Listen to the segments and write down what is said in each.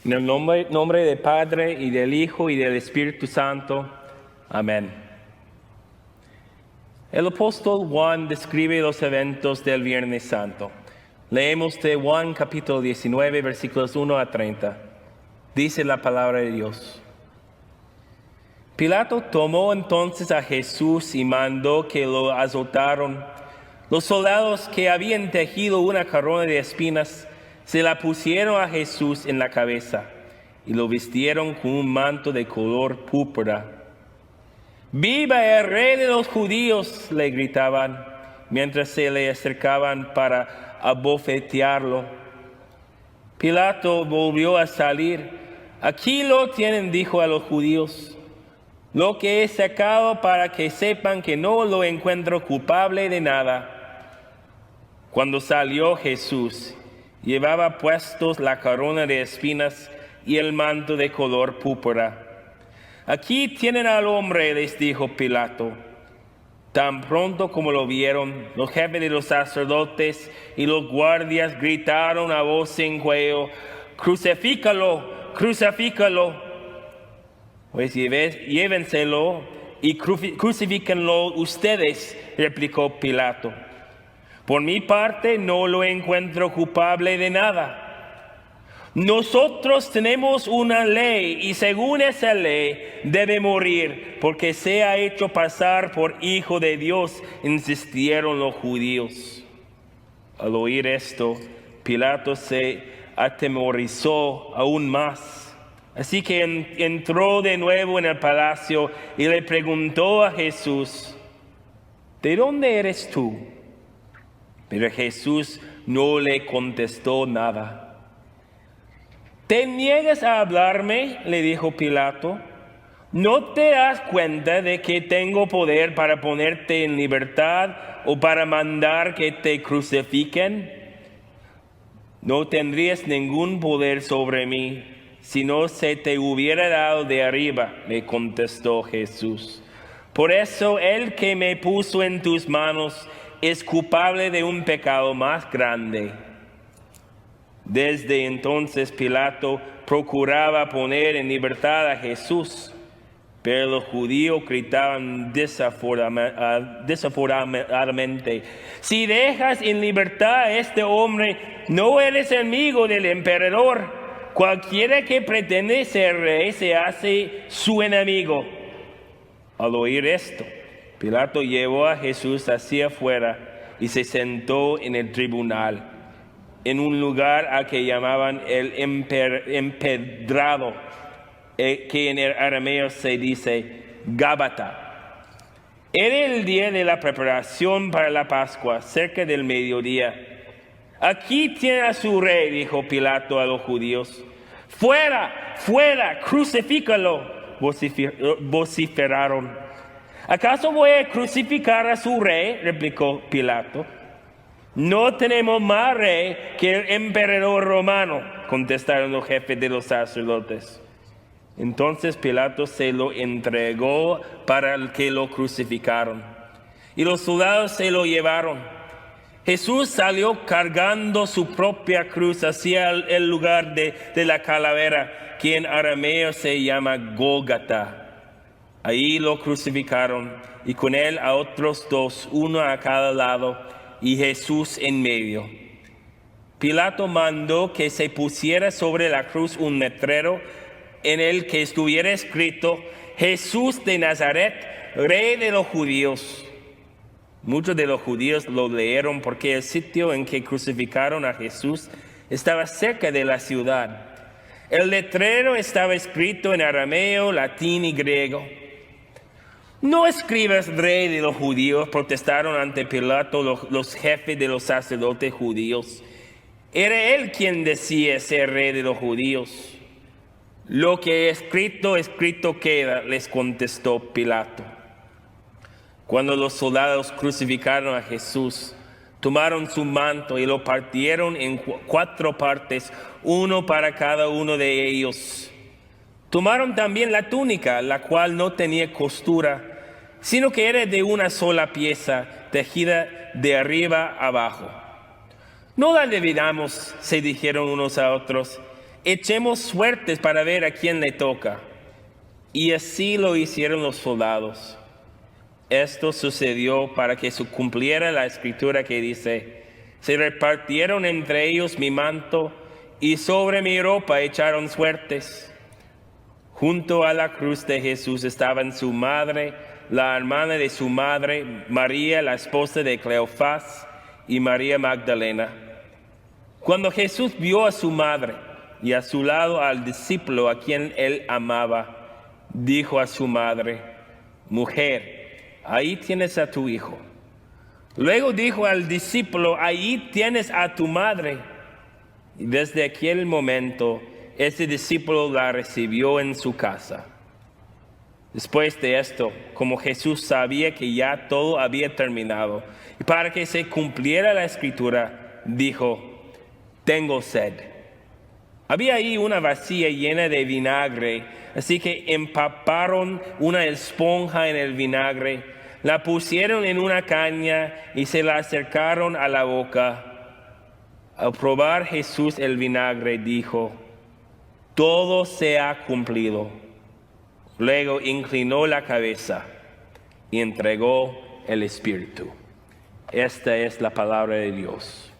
En el nombre del Padre, y del Hijo, y del Espíritu Santo. Amén. El apóstol Juan describe los eventos del Viernes Santo. Leemos de Juan capítulo 19, versículos 1 a 30. Dice la palabra de Dios. Pilato tomó entonces a Jesús y mandó que lo azotaron. Los soldados que habían tejido una corona de espinas se la pusieron a Jesús en la cabeza y lo vistieron con un manto de color púrpura. ¡Viva el rey de los judíos!, le gritaban mientras se le acercaban para abofetearlo. Pilato volvió a salir. Aquí lo tienen, dijo a los judíos. Lo que he sacado para que sepan que no lo encuentro culpable de nada. Cuando salió Jesús, llevaba puestos la corona de espinas y el manto de color púrpura. Aquí tienen al hombre, les dijo Pilato. Tan pronto como lo vieron, los jefes de los sacerdotes y los guardias gritaron a voz en cuello: ¡Crucifícalo! ¡Crucifícalo! Pues llévenselo y crucifíquenlo ustedes, replicó Pilato. Por mi parte no lo encuentro culpable de nada. Nosotros tenemos una ley y según esa ley debe morir porque se ha hecho pasar por hijo de Dios, insistieron los judíos. Al oír esto, Pilato se atemorizó aún más. Así que entró de nuevo en el palacio y le preguntó a Jesús: ¿de dónde eres tú? Pero Jesús no le contestó nada. ¿Te niegas a hablarme?, le dijo Pilato. ¿No te das cuenta de que tengo poder para ponerte en libertad o para mandar que te crucifiquen? No tendrías ningún poder sobre mí si no se te hubiera dado de arriba, le contestó Jesús. Por eso el que me puso en tus manos es culpable de un pecado más grande. Desde entonces Pilato procuraba poner en libertad a Jesús, pero los judíos gritaban desaforadamente: si dejas en libertad a este hombre, no eres enemigo del emperador. Cualquiera que pretende ser rey se hace su enemigo. Al oír esto, Pilato llevó a Jesús hacia afuera y se sentó en el tribunal, en un lugar al que llamaban el empedrado, que en el arameo se dice Gábata. Era el día de la preparación para la Pascua, cerca del mediodía. Aquí tiene a su rey, dijo Pilato a los judíos. ¡Fuera! ¡Fuera! ¡Crucifícalo!, vociferaron. ¿Acaso voy a crucificar a su rey?, replicó Pilato. No tenemos más rey que el emperador romano, contestaron los jefes de los sacerdotes. Entonces Pilato se lo entregó para que lo crucificaran, y los soldados se lo llevaron. Jesús salió cargando su propia cruz hacia el lugar de la calavera, que en arameo se llama Gólgata. Ahí lo crucificaron y con él a otros dos, uno a cada lado, y Jesús en medio. Pilato mandó que se pusiera sobre la cruz un letrero en el que estuviera escrito: Jesús de Nazaret, Rey de los judíos. Muchos de los judíos lo leyeron porque el sitio en que crucificaron a Jesús estaba cerca de la ciudad. El letrero estaba escrito en arameo, latín y griego. «No escribas Rey de los judíos», protestaron ante Pilato los jefes de los sacerdotes judíos. Era él quien decía ser Rey de los judíos. «Lo que escrito queda», les contestó Pilato. Cuando los soldados crucificaron a Jesús, tomaron su manto y lo partieron en 4 partes, uno para cada uno de ellos. Tomaron también la túnica, la cual no tenía costura, sino que era de una sola pieza, tejida de arriba abajo. «No la dividamos», se dijeron unos a otros, echemos suertes para ver a quién le toca. Y así lo hicieron los soldados. Esto sucedió para que se cumpliera la escritura que dice: se repartieron entre ellos mi manto, y sobre mi ropa echaron suertes. Junto a la cruz de Jesús estaban su madre, la hermana de su madre, María, la esposa de Cleofás, y María Magdalena. Cuando Jesús vio a su madre y a su lado al discípulo a quien él amaba, dijo a su madre: mujer, ahí tienes a tu hijo. Luego dijo al discípulo: ahí tienes a tu madre. Y desde aquel momento, ese discípulo la recibió en su casa. Después de esto, como Jesús sabía que ya todo había terminado, y para que se cumpliera la escritura, dijo: tengo sed. Había ahí una vasija llena de vinagre, así que empaparon una esponja en el vinagre, la pusieron en una caña y se la acercaron a la boca. Al probar Jesús el vinagre, dijo: todo se ha cumplido. Luego inclinó la cabeza y entregó el Espíritu. Esta es la palabra de Dios.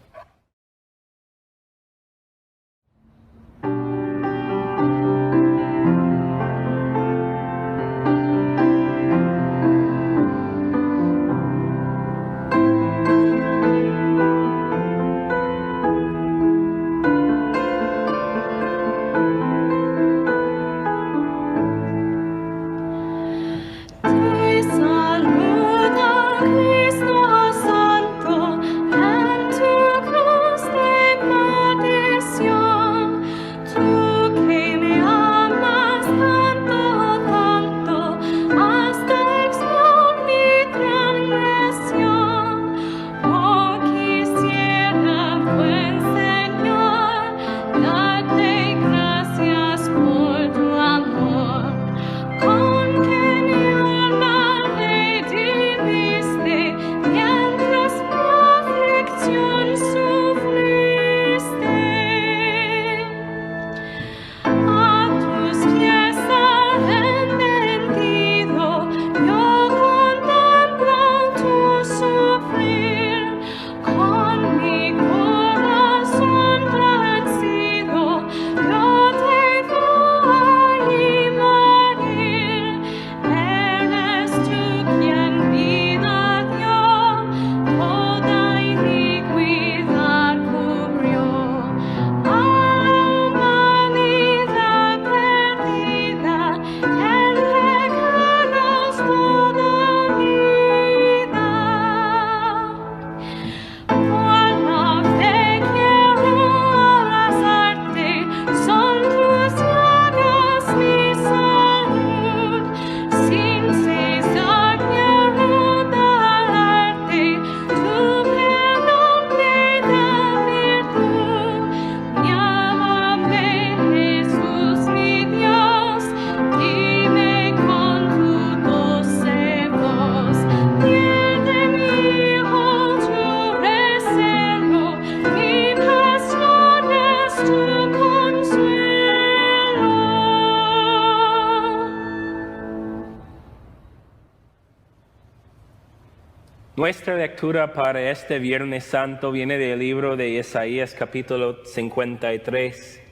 Nuestra lectura para este Viernes Santo viene del libro de Isaías capítulo 53.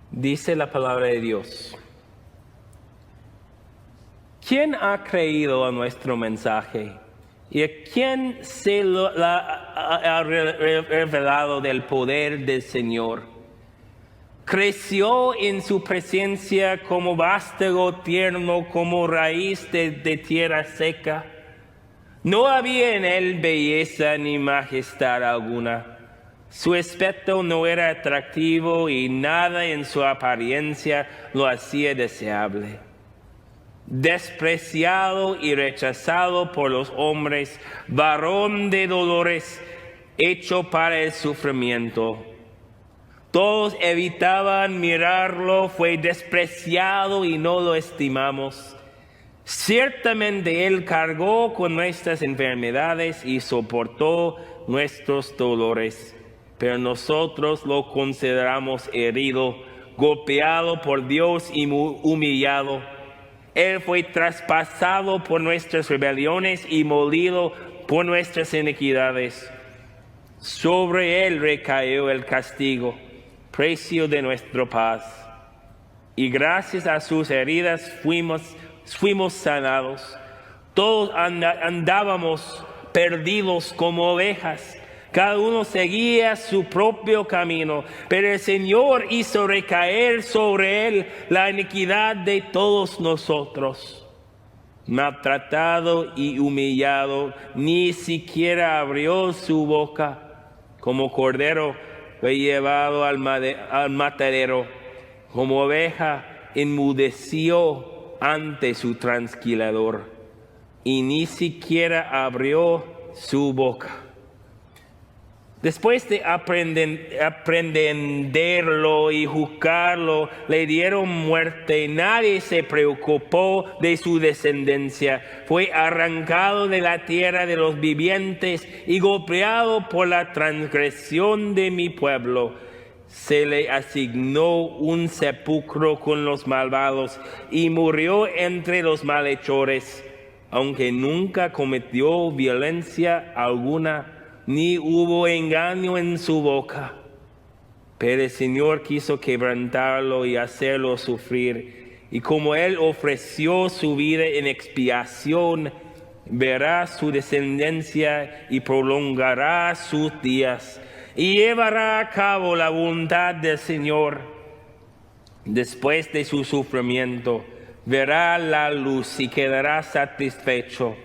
Dice la palabra de Dios: ¿quién ha creído a nuestro mensaje? ¿Y a quién se ha revelado del poder del Señor? Creció en su presencia como vástago tierno, como raíz de tierra seca. No había en él belleza ni majestad alguna. Su aspecto no era atractivo y nada en su apariencia lo hacía deseable. Despreciado y rechazado por los hombres, varón de dolores, hecho para el sufrimiento. Todos evitaban mirarlo, fue despreciado y no lo estimamos. Ciertamente Él cargó con nuestras enfermedades y soportó nuestros dolores, pero nosotros lo consideramos herido, golpeado por Dios y humillado. Él fue traspasado por nuestras rebeliones y molido por nuestras iniquidades. Sobre él recayó el castigo, precio de nuestra paz. Y gracias a sus heridas fuimos sanados. Todos andábamos perdidos como ovejas. Cada uno seguía su propio camino, pero el Señor hizo recaer sobre él la iniquidad de todos nosotros. Maltratado y humillado, ni siquiera abrió su boca. Como cordero fue llevado al matadero. Como oveja enmudeció ante su trasquilador, y ni siquiera abrió su boca. Después de aprenderlo y juzgarlo, le dieron muerte. Nadie se preocupó de su descendencia. Fue arrancado de la tierra de los vivientes y golpeado por la transgresión de mi pueblo. Se le asignó un sepulcro con los malvados y murió entre los malhechores, aunque nunca cometió violencia alguna, ni hubo engaño en su boca. Pero el Señor quiso quebrantarlo y hacerlo sufrir. Y como él ofreció su vida en expiación, verá su descendencia y prolongará sus días. Y llevará a cabo la voluntad del Señor. Después de su sufrimiento, verá la luz y quedará satisfecho.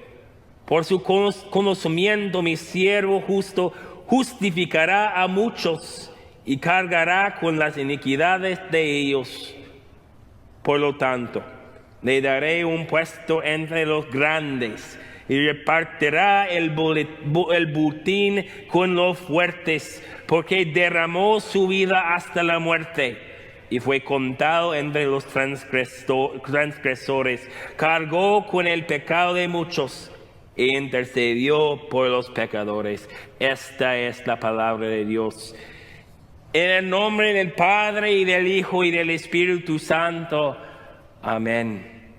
Por su conocimiento, mi siervo justo justificará a muchos y cargará con las iniquidades de ellos. Por lo tanto, le daré un puesto entre los grandes y repartirá el botín con los fuertes, porque derramó su vida hasta la muerte y fue contado entre los transgresores. Cargó con el pecado de muchos e intercedió por los pecadores. Esta es la palabra de Dios. En el nombre del Padre, y del Hijo, y del Espíritu Santo. Amén.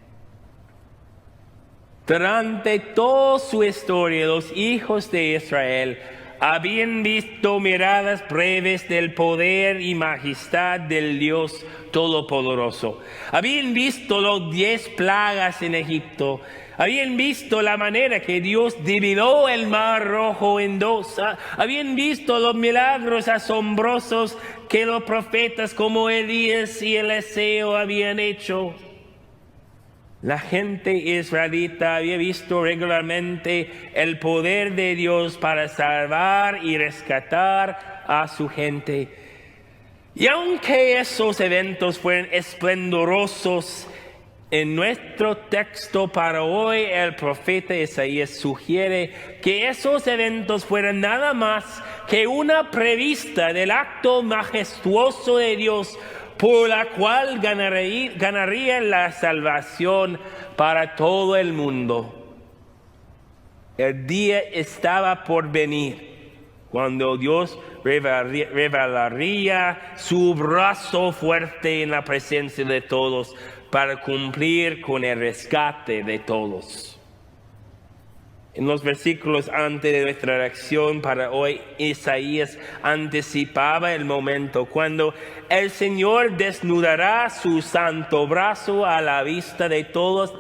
Durante toda su historia, los hijos de Israel habían visto miradas breves del poder y majestad del Dios Todopoderoso. Habían visto las 10 plagas en Egipto. Habían visto la manera que Dios dividió el mar Rojo en dos. Habían visto los milagros asombrosos que los profetas como Elías y Eliseo habían hecho. La gente israelita había visto regularmente el poder de Dios para salvar y rescatar a su gente. Y aunque esos eventos fueron esplendorosos, en nuestro texto para hoy el profeta Isaías sugiere que esos eventos fueran nada más que una prevista del acto majestuoso de Dios, por la cual ganaría la salvación para todo el mundo. El día estaba por venir cuando Dios revelaría su brazo fuerte en la presencia de todos para cumplir con el rescate de todos. En los versículos antes de nuestra lección para hoy, Isaías anticipaba el momento cuando el Señor desnudará su santo brazo a la vista de todas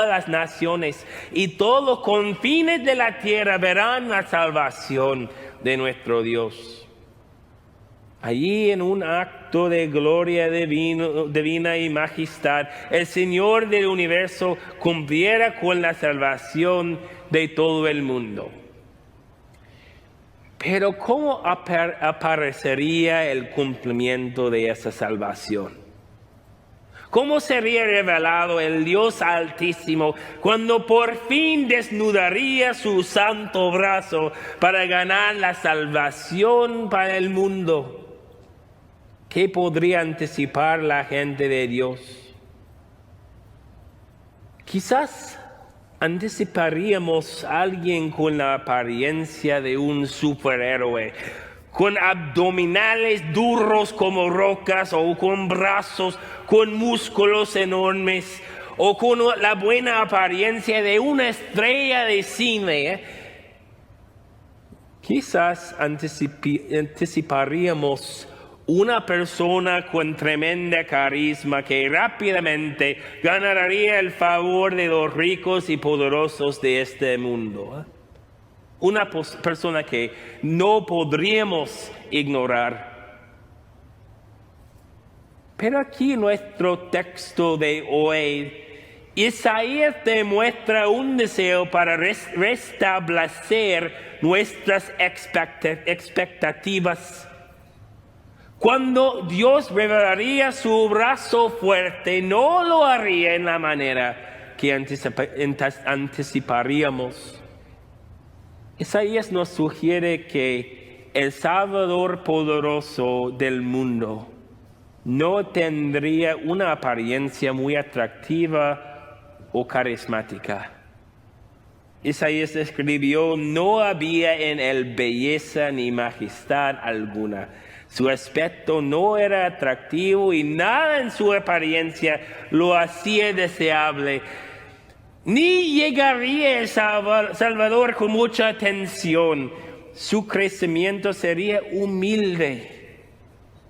las naciones, y todos los confines de la tierra verán la salvación de nuestro Dios. Allí, en un acto de gloria divina y majestad, el Señor del universo cumpliera con la salvación de todo el mundo. Pero ¿cómo aparecería el cumplimiento de esa salvación? ¿Cómo sería revelado el Dios Altísimo cuando por fin desnudaría su santo brazo para ganar la salvación para el mundo? ¿Qué podría anticipar la gente de Dios? Quizás anticiparíamos a alguien con la apariencia de un superhéroe, con abdominales duros como rocas o con brazos, con músculos enormes o con la buena apariencia de una estrella de cine. Quizás anticiparíamos una persona con tremenda carisma que rápidamente ganaría el favor de los ricos y poderosos de este mundo. Una persona que no podríamos ignorar. Pero aquí en nuestro texto de hoy, Isaías demuestra un deseo para restablecer nuestras expectativas. Cuando Dios revelaría su brazo fuerte, no lo haría en la manera que anticiparíamos. Isaías nos sugiere que el Salvador poderoso del mundo no tendría una apariencia muy atractiva o carismática. Isaías escribió: no había en él belleza ni majestad alguna. Su aspecto no era atractivo y nada en su apariencia lo hacía deseable. Ni llegaría el Salvador con mucha atención. Su crecimiento sería humilde.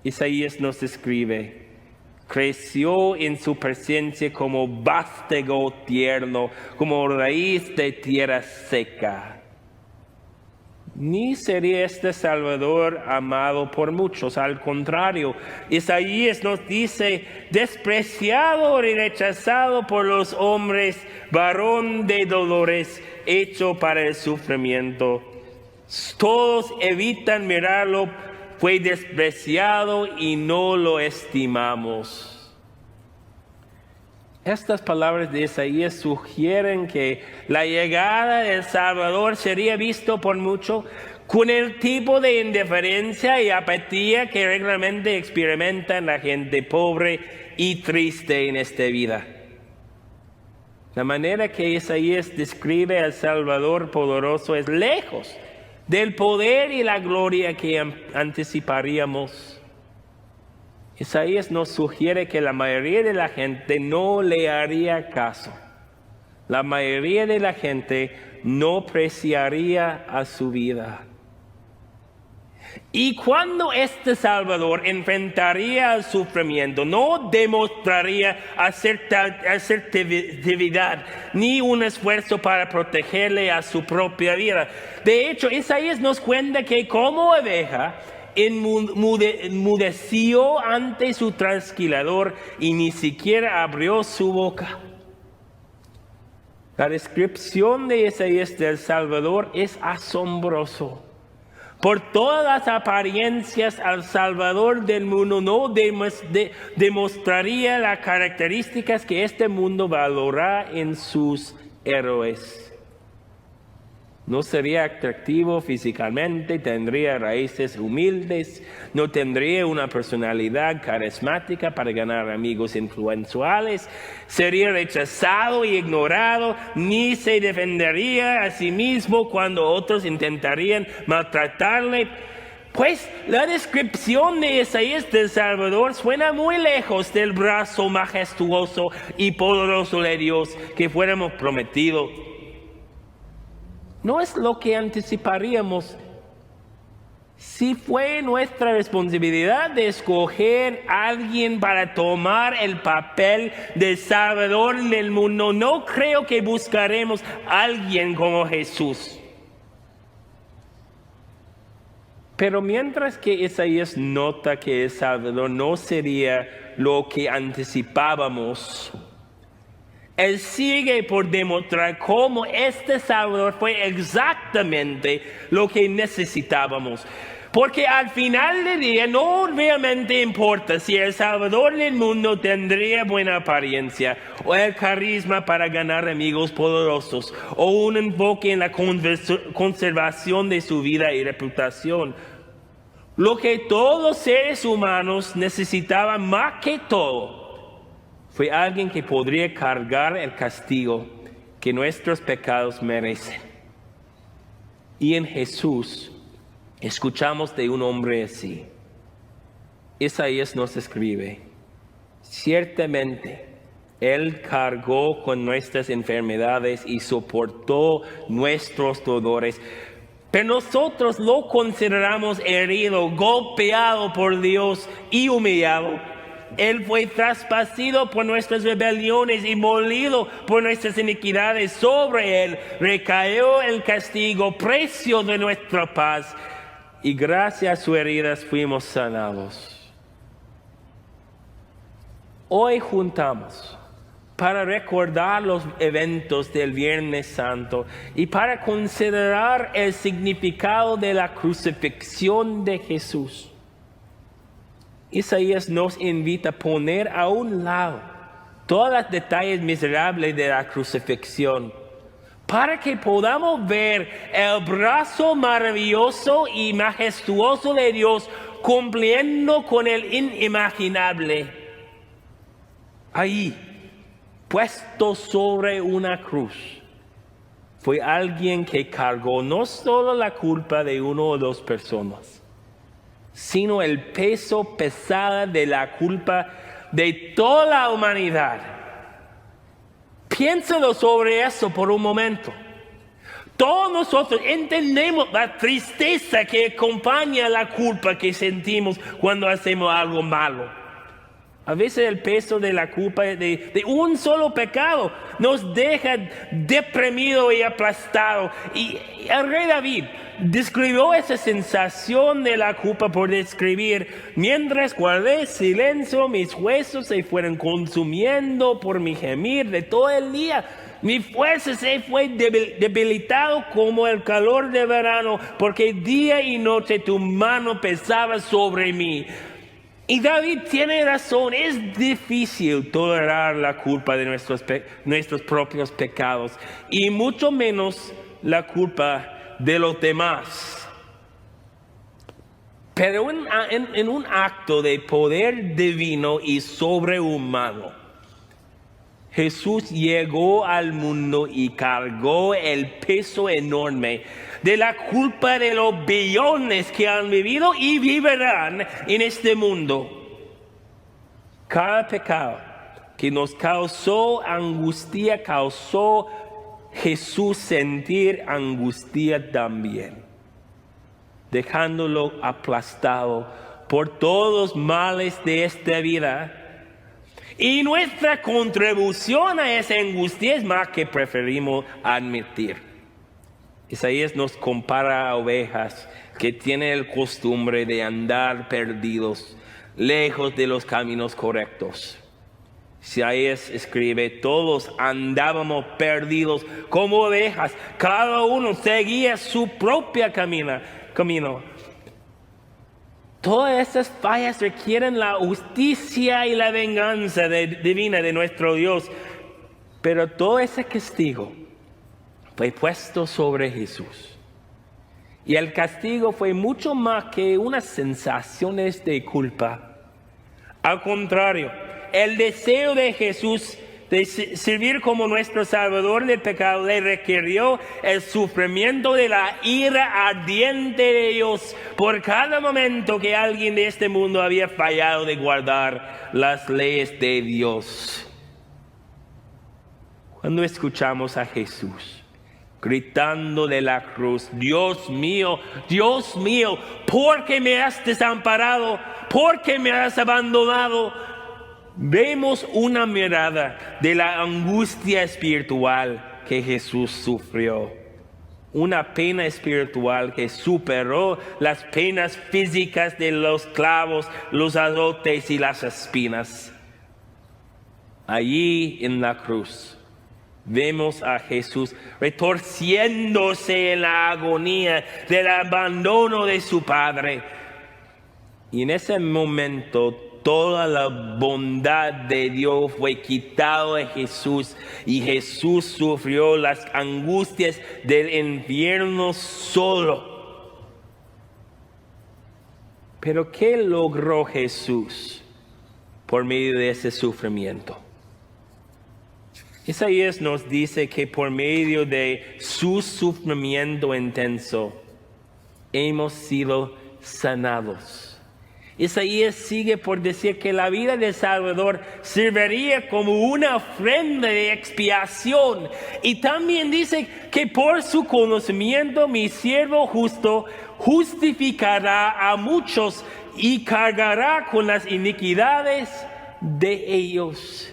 Isaías nos escribe: creció en su presencia como vástago tierno, como raíz de tierra seca. Ni sería este Salvador amado por muchos. Al contrario, Isaías nos dice: despreciado y rechazado por los hombres, varón de dolores, hecho para el sufrimiento. Todos evitan mirarlo, fue despreciado y no lo estimamos. Estas palabras de Isaías sugieren que la llegada del Salvador sería visto por muchos con el tipo de indiferencia y apatía que regularmente experimentan la gente pobre y triste en esta vida. La manera que Isaías describe al Salvador poderoso es lejos del poder y la gloria que anticiparíamos. Isaías nos sugiere que la mayoría de la gente no le haría caso. La mayoría de la gente no apreciaría a su vida. Y cuando este Salvador enfrentaría el sufrimiento, no demostraría asertividad ni un esfuerzo para protegerle a su propia vida. De hecho, Isaías nos cuenta que como oveja enmudeció ante su trasquilador y ni siquiera abrió su boca. La descripción de Isaías del Salvador es asombroso. Por todas las apariencias, al Salvador del mundo no demostraría las características que este mundo valora en sus héroes. No sería atractivo físicamente, tendría raíces humildes, no tendría una personalidad carismática para ganar amigos influenciales, sería rechazado y ignorado, ni se defendería a sí mismo cuando otros intentarían maltratarle. Pues la descripción de Isaías del Salvador suena muy lejos del brazo majestuoso y poderoso de Dios que fuéramos prometidos. No es lo que anticiparíamos. Si fue nuestra responsabilidad de escoger a alguien para tomar el papel de Salvador del mundo, no creo que buscaremos a alguien como Jesús. Pero mientras que Isaías nota que el Salvador no sería lo que anticipábamos, él sigue por demostrar cómo este Salvador fue exactamente lo que necesitábamos. Porque al final del día no realmente importa si el Salvador del mundo tendría buena apariencia o el carisma para ganar amigos poderosos o un enfoque en la conservación de su vida y reputación. Lo que todos los seres humanos necesitaban más que todo fue alguien que podría cargar el castigo que nuestros pecados merecen. Y en Jesús escuchamos de un hombre así. Isaías nos escribe: ciertamente, Él cargó con nuestras enfermedades y soportó nuestros dolores. Pero nosotros lo consideramos herido, golpeado por Dios y humillado. Él fue traspasado por nuestras rebeliones y molido por nuestras iniquidades. Sobre Él recayó el castigo, precio de nuestra paz. Y gracias a sus heridas fuimos sanados. Hoy juntamos para recordar los eventos del Viernes Santo y para considerar el significado de la crucifixión de Jesús. Isaías nos invita a poner a un lado todos los detalles miserables de la crucifixión, para que podamos ver el brazo maravilloso y majestuoso de Dios cumpliendo con el inimaginable. Ahí, puesto sobre una cruz, fue alguien que cargó no solo la culpa de una o dos personas, sino el peso pesado de la culpa de toda la humanidad. Piénsalo sobre eso por un momento. Todos nosotros entendemos la tristeza que acompaña la culpa que sentimos cuando hacemos algo malo. A veces el peso de la culpa de un solo pecado nos deja deprimido y aplastado. Y el rey David describió esa sensación de la culpa por describir: mientras guardé silencio, mis huesos se fueron consumiendo por mi gemir de todo el día. Mi fuerza se fue debilitado como el calor de verano, porque día y noche tu mano pesaba sobre mí. Y David tiene razón, es difícil tolerar la culpa de nuestros propios pecados, y mucho menos la culpa de los demás. Pero en un acto de poder divino y sobrehumano, Jesús llegó al mundo y cargó el peso enorme de la culpa de los billones que han vivido y vivirán en este mundo. Cada pecado que nos causó angustia, causó Jesús sentir angustia también, dejándolo aplastado por todos los males de esta vida. Y nuestra contribución a esa angustia es más que preferimos admitir. Isaías nos compara a ovejas que tienen el costumbre de andar perdidos, lejos de los caminos correctos. Isaías escribe: todos andábamos perdidos como ovejas, cada uno seguía su propio camino. Todas esas fallas requieren la justicia y la venganza divina de nuestro Dios. Pero todo ese castigo fue puesto sobre Jesús. Y el castigo fue mucho más que unas sensaciones de culpa. Al contrario, el deseo de Jesús de servir como nuestro Salvador del pecado le requirió el sufrimiento de la ira ardiente de Dios por cada momento que alguien de este mundo había fallado de guardar las leyes de Dios. Cuando escuchamos a Jesús gritando de la cruz: Dios mío, ¿por qué me has desamparado? ¿Por qué me has abandonado? Vemos una mirada de la angustia espiritual que Jesús sufrió. Una pena espiritual que superó las penas físicas de los clavos, los azotes y las espinas. Allí en la cruz vemos a Jesús retorciéndose en la agonía del abandono de su Padre. Y en ese momento toda la bondad de Dios fue quitada de Jesús, y Jesús sufrió las angustias del infierno solo. Pero ¿qué logró Jesús por medio de ese sufrimiento? Isaías nos dice que por medio de su sufrimiento intenso, hemos sido sanados. Isaías sigue por decir que la vida del Salvador serviría como una ofrenda de expiación. Y también dice que por su conocimiento mi siervo justo justificará a muchos y cargará con las iniquidades de ellos.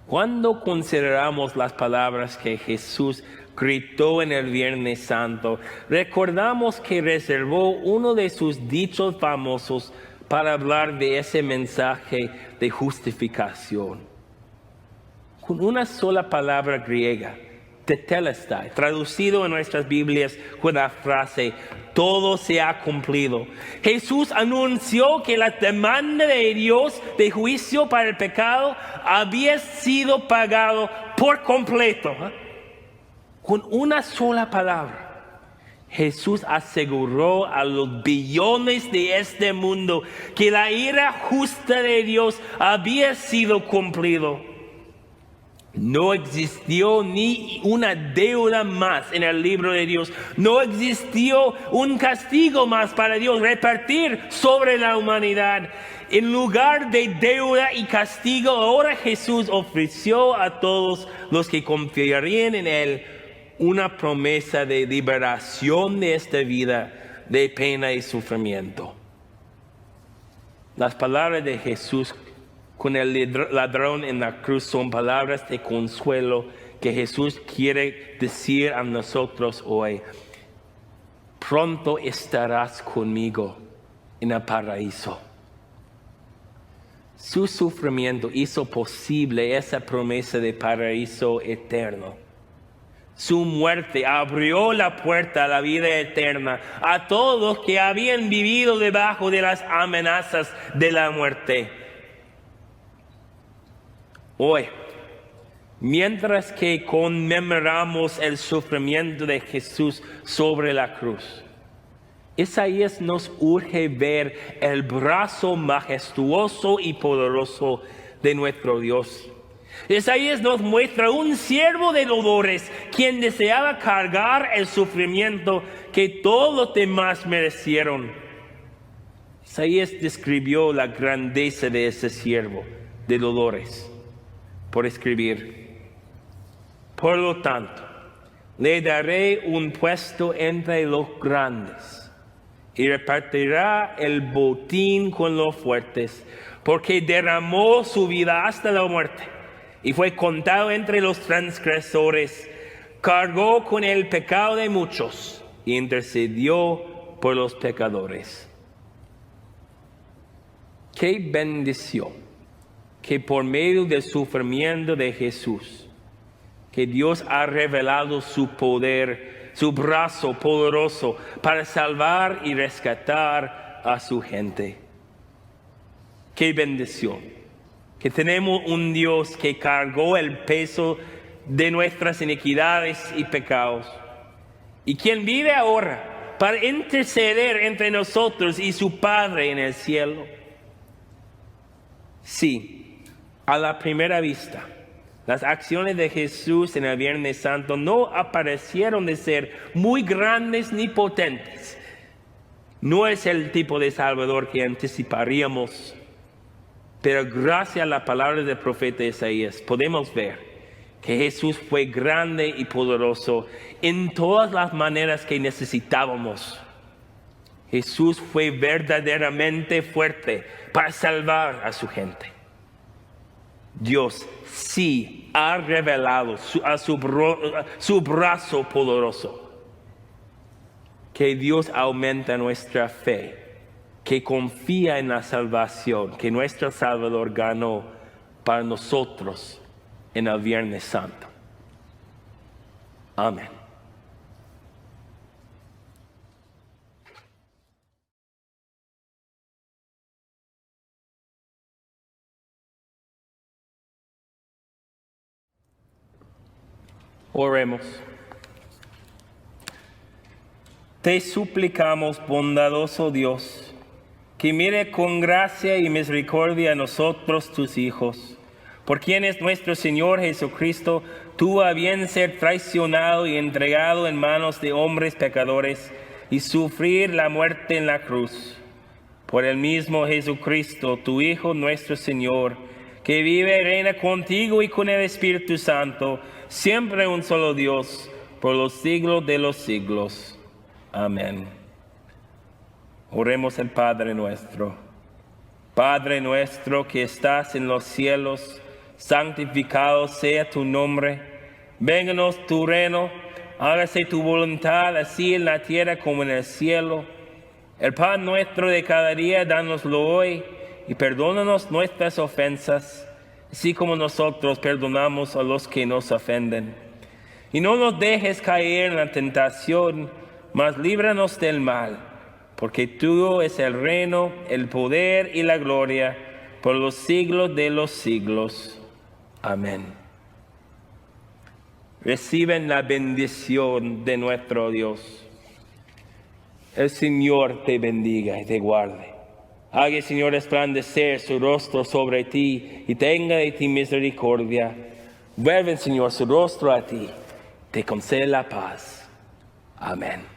Cuando consideramos las palabras que Jesús gritó en el Viernes Santo, recordamos que reservó uno de sus dichos famosos para hablar de ese mensaje de justificación. Con una sola palabra griega, tetelestai, traducido en nuestras Biblias con la frase, todo se ha cumplido. Jesús anunció que la demanda de Dios de juicio para el pecado había sido pagado por completo. Con una sola palabra, Jesús aseguró a los billones de este mundo que la ira justa de Dios había sido cumplido. No existió ni una deuda más en el libro de Dios. No existió un castigo más para Dios repartir sobre la humanidad. En lugar de deuda y castigo, ahora Jesús ofreció a todos los que confiarían en Él una promesa de liberación de esta vida de pena y sufrimiento. Las palabras de Jesús con el ladrón en la cruz son palabras de consuelo que Jesús quiere decir a nosotros hoy. Pronto estarás conmigo en el paraíso. Su sufrimiento hizo posible esa promesa de paraíso eterno. Su muerte abrió la puerta a la vida eterna a todos los que habían vivido debajo de las amenazas de la muerte. Hoy, mientras que conmemoramos el sufrimiento de Jesús sobre la cruz, Isaías nos urge ver el brazo majestuoso y poderoso de nuestro Dios. Isaías nos muestra un siervo de dolores quien deseaba cargar el sufrimiento que todos los demás merecieron. Isaías describió la grandeza de ese siervo de dolores por escribir: por lo tanto, le daré un puesto entre los grandes y repartirá el botín con los fuertes, porque derramó su vida hasta la muerte y fue contado entre los transgresores, cargó con el pecado de muchos y intercedió por los pecadores. Qué bendición que por medio del sufrimiento de Jesús, que Dios ha revelado su poder, su brazo poderoso para salvar y rescatar a su gente. Qué bendición que tenemos un Dios que cargó el peso de nuestras iniquidades y pecados, y quien vive ahora para interceder entre nosotros y su Padre en el cielo. Sí, a la primera vista, las acciones de Jesús en el Viernes Santo no aparecieron de ser muy grandes ni potentes. No es el tipo de Salvador que anticiparíamos. Pero gracias a la palabra del profeta Isaías podemos ver que Jesús fue grande y poderoso en todas las maneras que necesitábamos. Jesús fue verdaderamente fuerte para salvar a su gente. Dios sí ha revelado su brazo poderoso. Que Dios aumenta nuestra fe, que confía en la salvación que nuestro Salvador ganó para nosotros en el Viernes Santo. Amén. Oremos. Te suplicamos, bondadoso Dios, que mire con gracia y misericordia a nosotros, tus hijos, por quien es nuestro Señor Jesucristo, tuvo a bien ser traicionado y entregado en manos de hombres pecadores y sufrir la muerte en la cruz. Por el mismo Jesucristo, tu Hijo nuestro Señor, que vive y reina contigo y con el Espíritu Santo, siempre un solo Dios, por los siglos de los siglos. Amén. Oremos al Padre nuestro. Padre nuestro que estás en los cielos, santificado sea tu nombre. Vénganos tu reino, hágase tu voluntad, así en la tierra como en el cielo. El pan nuestro de cada día, dánoslo hoy, y perdónanos nuestras ofensas, así como nosotros perdonamos a los que nos ofenden. Y no nos dejes caer en la tentación, mas líbranos del mal, porque tuyo es el reino, el poder y la gloria, por los siglos de los siglos. Amén. Reciben la bendición de nuestro Dios. El Señor te bendiga y te guarde. Haga el Señor resplandecer su rostro sobre ti y tenga de ti misericordia. Vuelve el Señor su rostro a ti, te concede la paz. Amén.